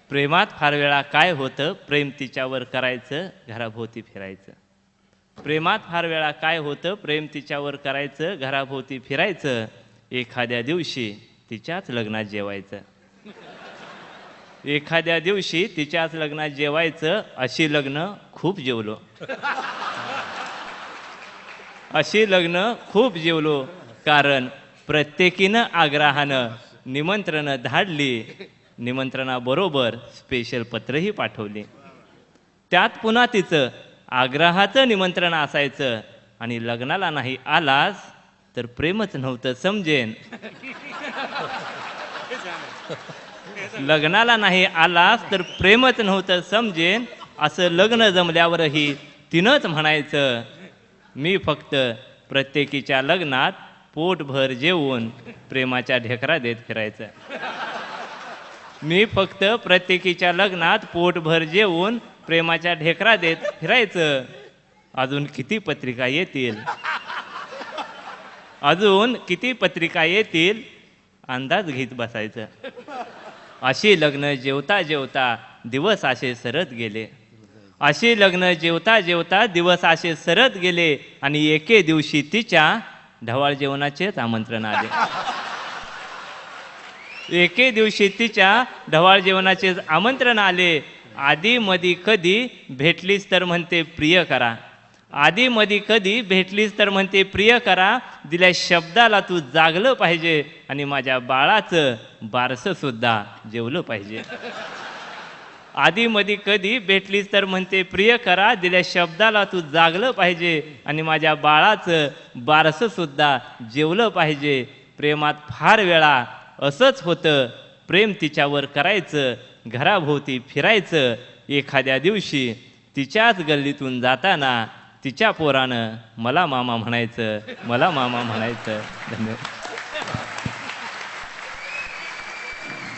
प्रेमात फार वेळा काय होतं, प्रेम तिच्यावर करायचं, घराभोवती फिरायचं. प्रेमात फार वेळा काय होतं, प्रेम तिच्यावर करायचं, घराभोवती फिरायचं. एखाद्या दिवशी तिच्याच लग्नात जेवायचं. एखाद्या दिवशी तिच्याच लग्नात जेवायचं. अशी लग्न खूप जेवलो. अशी लग्न खूप जेवलो. कारण प्रत्येकीनं आग्रहानं निमंत्रणं धाडली. निमंत्रणाबरोबर स्पेशल पत्रही पाठवली. त्यात पुन्हा तिचं आग्रहाचं निमंत्रण असायचं आणि लग्नाला नाही आलास तर प्रेमच नव्हतं समजेन. लग्नाला नाही आलास तर प्रेमच नव्हतं समजेन. असं लग्न जमल्यावरही तिनंच म्हणायचं, मी फक्त प्रत्येकीच्या लग्नात पोटभर जेवून प्रेमाच्या ढेकरा देत फिरायचं. मी फक्त प्रत्येकीच्या लग्नात पोटभर जेवून प्रेमाच्या ढेकरा देत फिरायचं. अजून किती पत्रिका येतील, अजून किती पत्रिका येतील अंदाज घेत बसायचं. अशी लग्न जेवता जेवता दिवस असे सरत गेले. अशी लग्न जेवता जेवता दिवस असे सरत गेले आणि एके दिवशी तिच्या ढवाळ जेवणाचेच आमंत्रण आले. एके दिवशी तिच्या ढवाळ जेवणाचे आमंत्रण आले. आधी मधी कधी भेटलीस तर म्हणते प्रिय करा. आधी मधी कधी भेटलीस तर म्हणते प्रिय करा. दिल्या शब्दाला तू जागलं पाहिजे आणि माझ्या बाळाचं बारसं सुद्धा जेवलं पाहिजे. आधी मधी कधी भेटलीस तर म्हणते प्रिय करा. दिल्या शब्दाला तू जागलं पाहिजे आणि माझ्या बाळाचं बारसं सुद्धा जेवलं पाहिजे. प्रेमात फार वेळा असंच होतं. प्रेम तिच्यावर करायचं, घराभोवती फिरायचं. एखाद्या दिवशी तिच्याच गल्लीतून जाताना तिच्या पोरानं मला मामा म्हणायचं, मला मामा म्हणायचं. धन्यवाद.